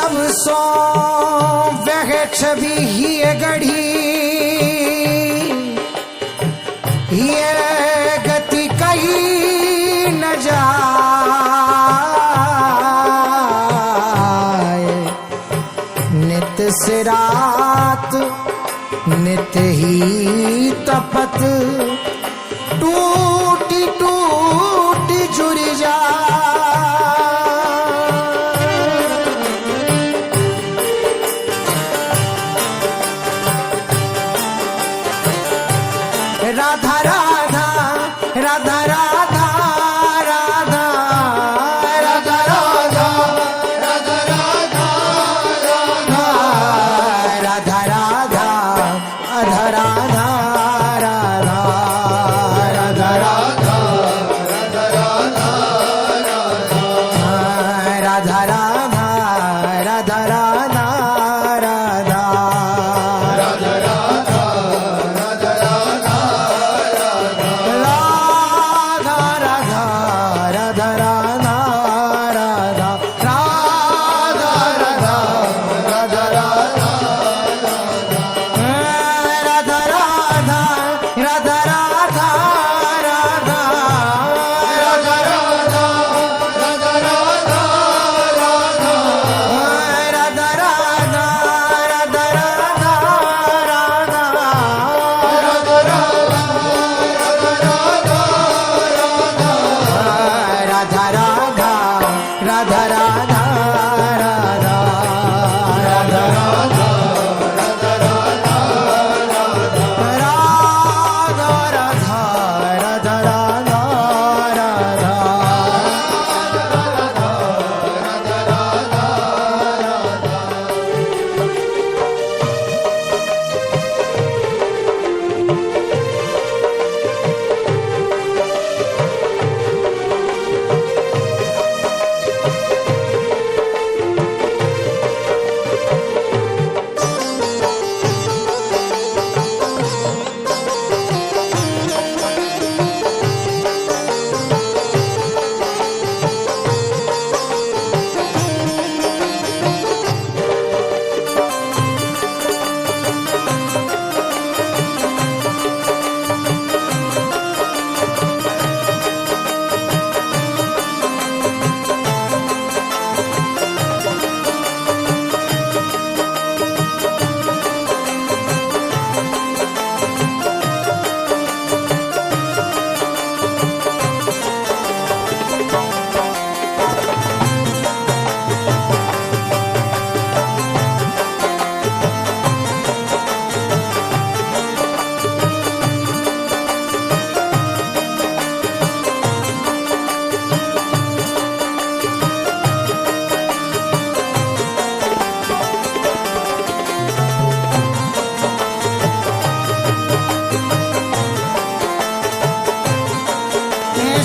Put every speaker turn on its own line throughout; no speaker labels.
सब सो वह छवि ही गढ़ी ये गति कहीं न जाए। नित से रात नित ही तपत टूटी टूटी जुड़ी जा। राधा राधा राधा राधा राधा राधा राधा राधा राधा राधा राधा राधा राधा राधा राधा राधा राधा राधा राधा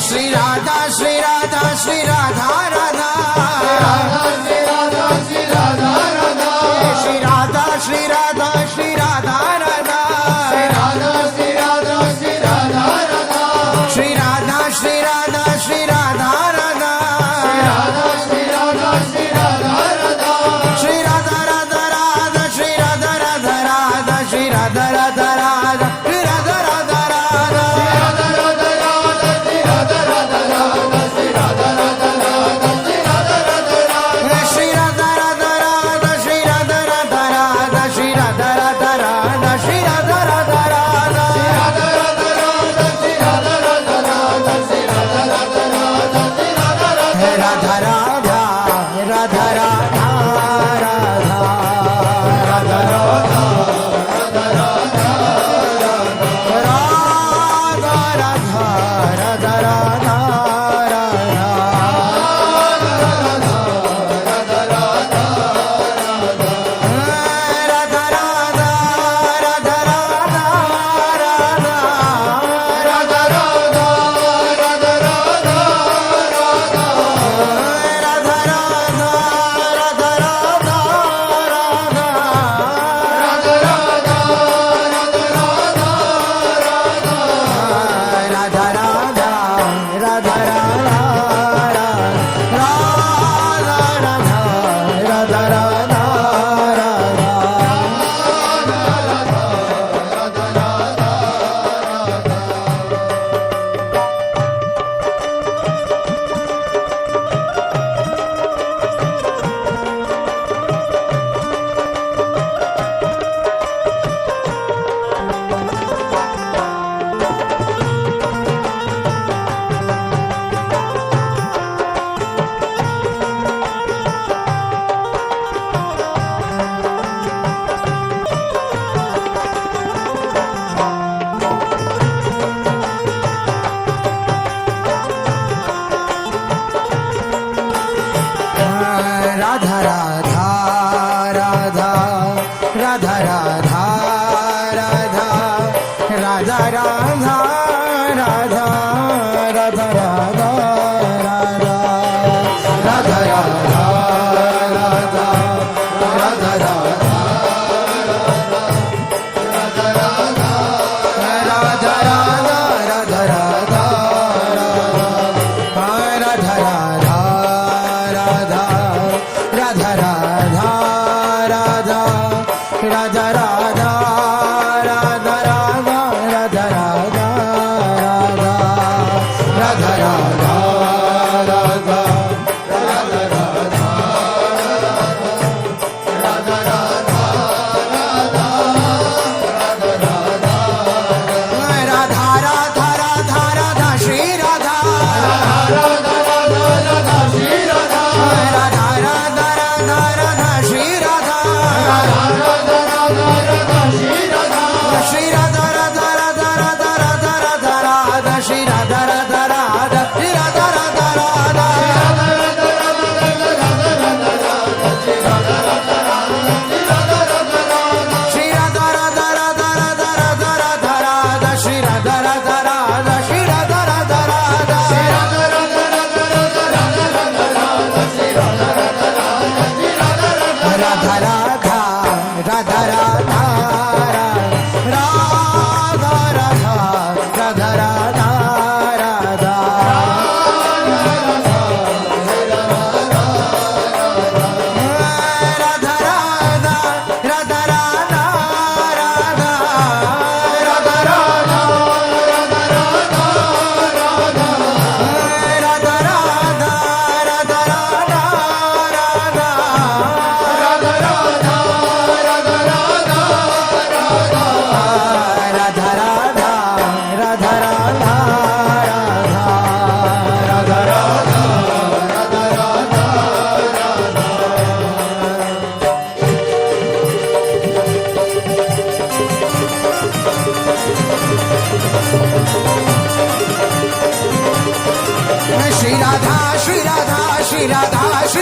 श्री राधा श्री राधा श्री राधा राधा श्री राधा श्री राधा राधा श्री राधा श्री राधा श्री राधा राधा श्री राधा श्री राधा श्री राधा श्री राधा श्री राधा राधा श्री राधा श्री राधा श्री राधा राधा राधा श्री राधा राधा राधा श्री राधा राधा राधा श्री राधा राधा राधा राधा राधा राधा राधा राधा राधा राधा राधा राधा राधा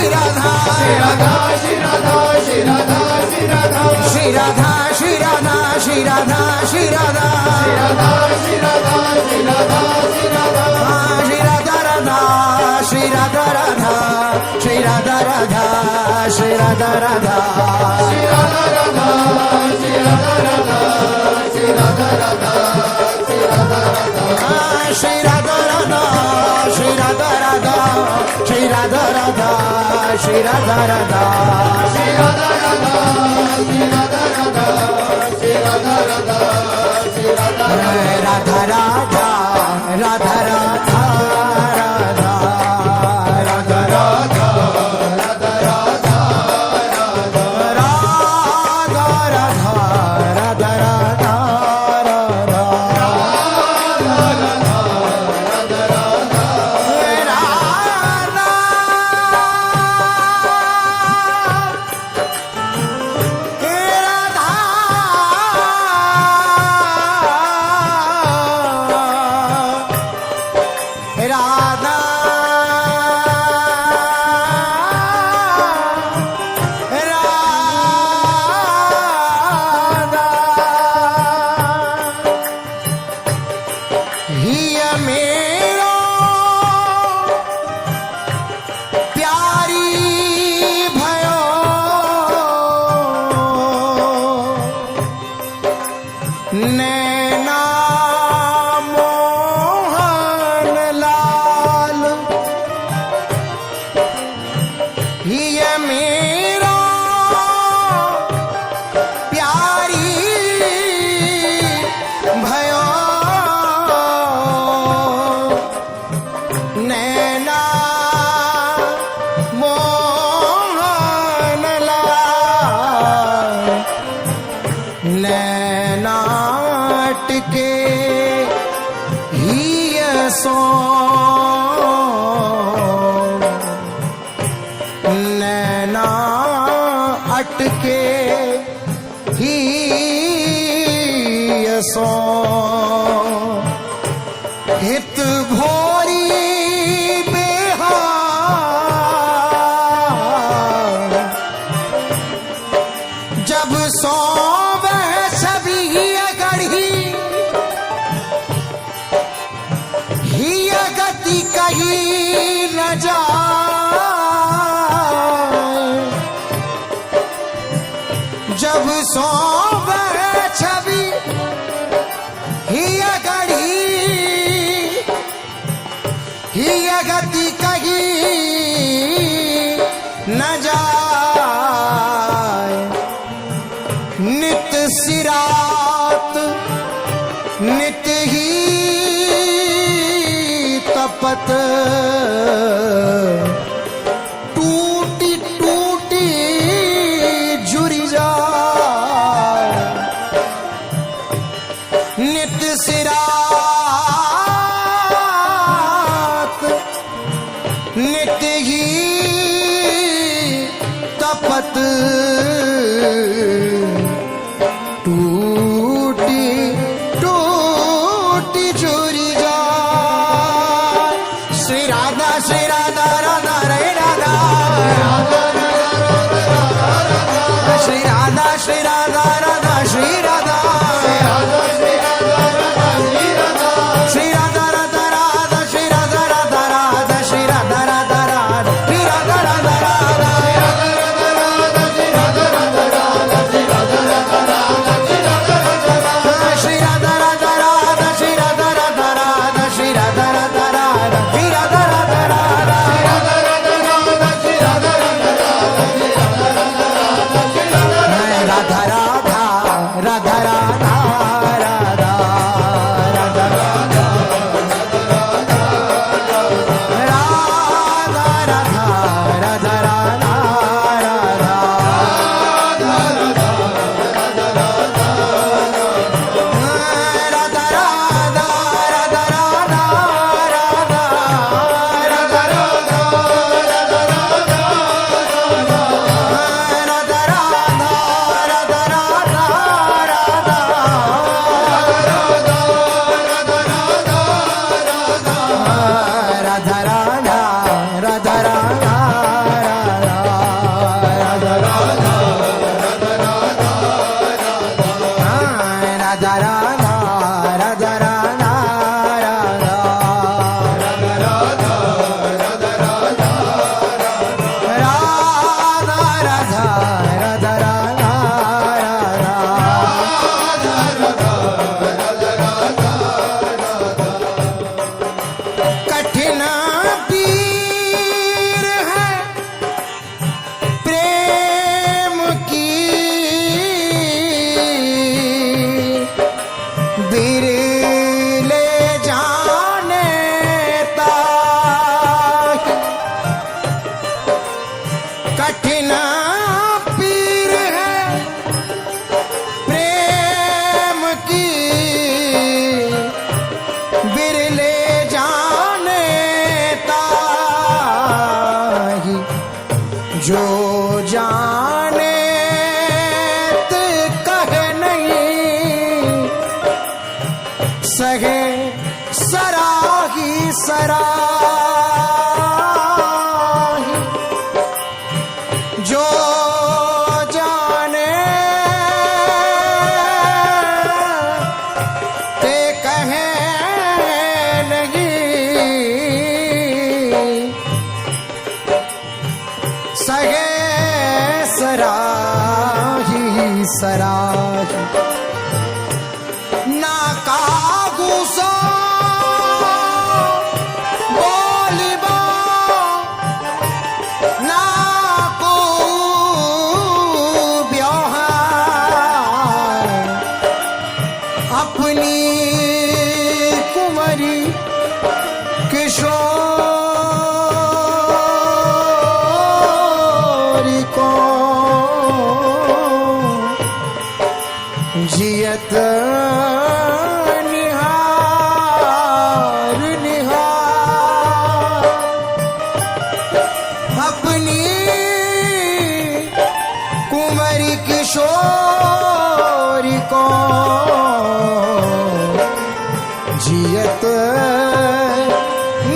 राधा राधा राधा हित भोरी बेहार सोवे सभी गढ़ी ही गति कहीं न जाए। जब सोवे छवि ही गढ़ी ही गति कहीं न जाए। नित सिरात नित ही तपत टूटी टूटी जुरी जाए। नित सिरात नित ही तपत टूटी टूटी जुरी जाए। श्री राधा राधा रे राधा श्री राधा राधा श्री राधा श्री राधा राधा राधा श्री राधा राधा राधा श्री राधा राधा राधा श्री राधा राधा राधा श्री राधा राधा राधा श्री राधा राधा राधा श्री राधा राधा राधा श्री राधा राधा राधा राधा राधा राधा राधा राधा राधा राधा कठिन पीर है प्रेम की बिरले जाने ताहि। कठिन पीर है प्रेम की बिरले जो जाने ते कहे नहीं सहे सराही सराही। जो जाने ते कहे नहीं सगे सराही सराही। ना कागुसो बोलिबा ना को ब्योहार। अपनी कुंवरी किशोरी को जियत निहार निहार। अपनी कुंवरी किशोरी को जियत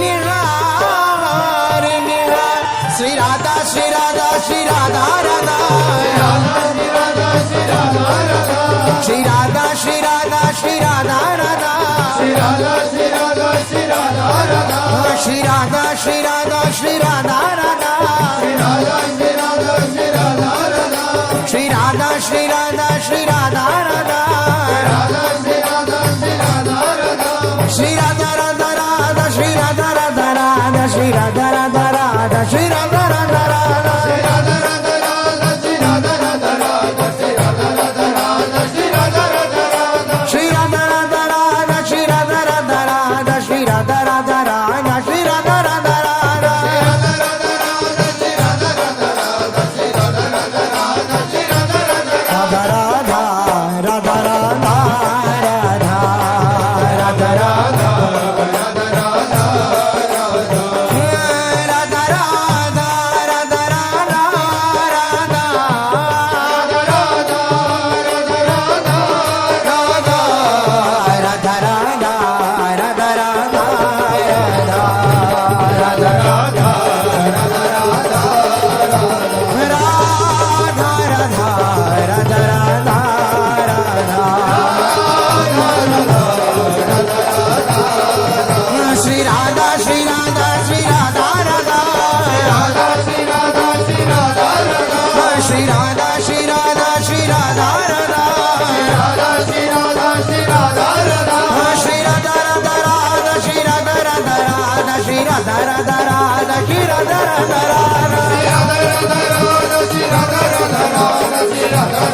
निहार निहार। Shri Radha Radha
Shri Radha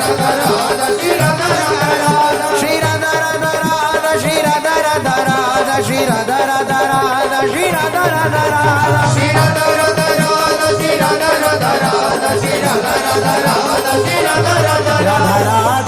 Shri Radha Radha Radha, Shri Radha Radha Radha, Shri Radha Radha Radha, Shri Radha Radha Radha, Shri Radha Radha Radha, Shri Radha Radha Radha, Shri Radha Radha Radha, Shri Radha Radha Radha.